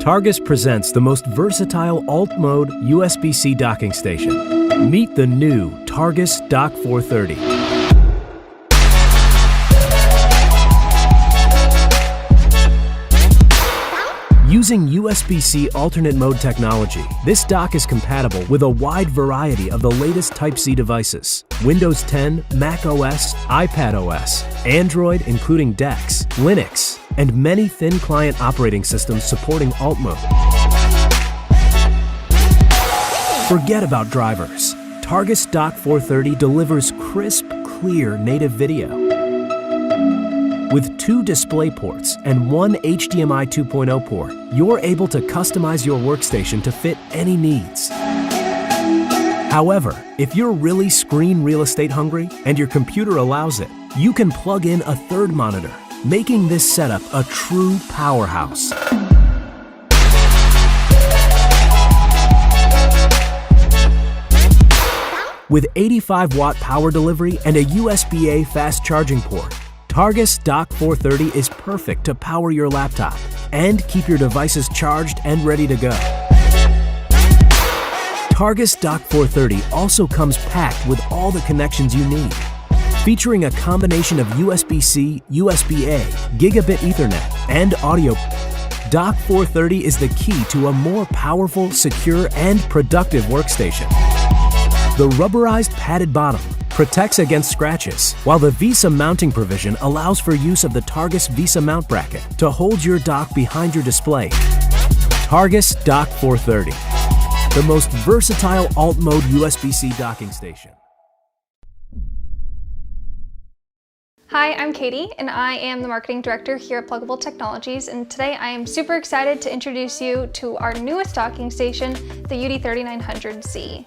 Targus presents the most versatile alt-mode USB-C docking station. Meet the new Targus Dock 430. Using USB-C alternate mode technology, this dock is compatible with a wide variety of the latest Type-C devices: Windows 10, Mac OS, iPad OS, Android including DeX, Linux, and many thin client operating systems supporting alt mode. Forget about drivers. Targus Dock 430 delivers crisp, clear native video. With 2 display ports and 1 HDMI 2.0 port, you're able to customize your workstation to fit any needs. However, if you're really screen real estate hungry and your computer allows it, you can plug in a third monitor, making this setup a true powerhouse. With 85-watt power delivery and a USB-A fast charging port, Targus Dock 430 is perfect to power your laptop and keep your devices charged and ready to go. Targus Dock 430 also comes packed with all the connections you need. Featuring a combination of USB-C, USB-A, Gigabit Ethernet, and audio, Dock 430 is the key to a more powerful, secure, and productive workstation. The rubberized padded bottom protects against scratches, while the VESA mounting provision allows for use of the Targus VESA mount bracket to hold your dock behind your display. Targus Dock 430, the most versatile alt-mode USB-C docking station. Hi, I'm Katie, and I am the Marketing Director here at Plugable Technologies, and today I am super excited to introduce you to our newest docking station, the UD3900Z.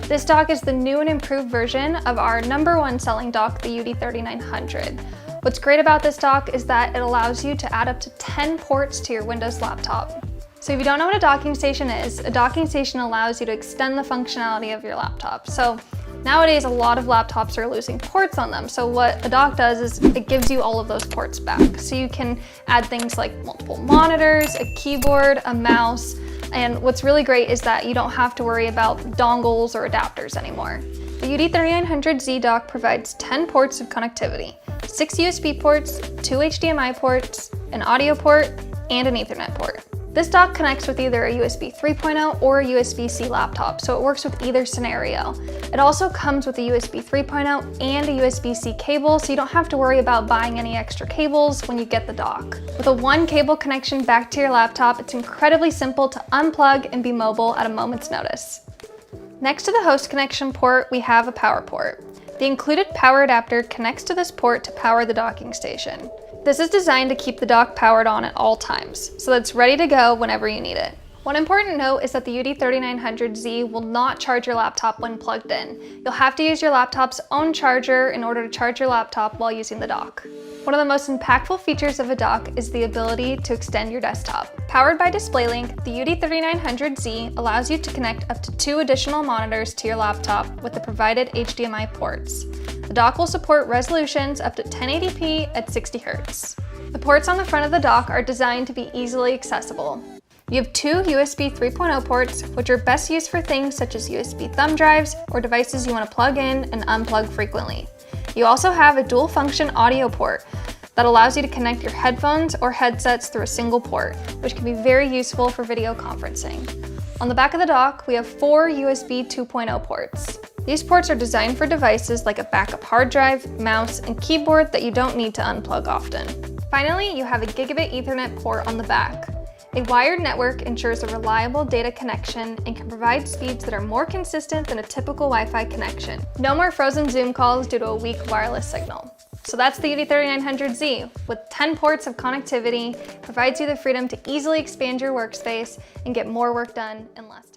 This dock is the new and improved version of our #1 selling dock, the UD3900. What's great about this dock is that it allows you to add up to 10 ports to your Windows laptop. So if you don't know what a docking station is, a docking station allows you to extend the functionality of your laptop. So nowadays, a lot of laptops are losing ports on them. So what a dock does is it gives you all of those ports back. So you can add things like multiple monitors, a keyboard, a mouse, and what's really great is that you don't have to worry about dongles or adapters anymore. The UD3900Z dock provides 10 ports of connectivity, 6 USB ports, 2 HDMI ports, an audio port, and an Ethernet port. This dock connects with either a USB 3.0 or a USB-C laptop, so it works with either scenario. It also comes with a USB 3.0 and a USB-C cable, so you don't have to worry about buying any extra cables when you get the dock. With a 1 cable connection back to your laptop, it's incredibly simple to unplug and be mobile at a moment's notice. Next to the host connection port, we have a power port. The included power adapter connects to this port to power the docking station. This is designed to keep the dock powered on at all times, so that it's ready to go whenever you need it. One important note is that the UD3900Z will not charge your laptop when plugged in. You'll have to use your laptop's own charger in order to charge your laptop while using the dock. One of the most impactful features of a dock is the ability to extend your desktop. Powered by DisplayLink, the UD3900Z allows you to connect up to 2 additional monitors to your laptop with the provided HDMI ports. The dock will support resolutions up to 1080p at 60 Hz. The ports on the front of the dock are designed to be easily accessible. You have 2 USB 3.0 ports, which are best used for things such as USB thumb drives or devices you want to plug in and unplug frequently. You also have a dual function audio port that allows you to connect your headphones or headsets through a single port, which can be very useful for video conferencing. On the back of the dock, we have 4 USB 2.0 ports. These ports are designed for devices like a backup hard drive, mouse, and keyboard that you don't need to unplug often. Finally, you have a Gigabit Ethernet port on the back. A wired network ensures a reliable data connection and can provide speeds that are more consistent than a typical Wi-Fi connection. No more frozen Zoom calls due to a weak wireless signal. So that's the UD3900Z. With 10 ports of connectivity, provides you the freedom to easily expand your workspace and get more work done in less time.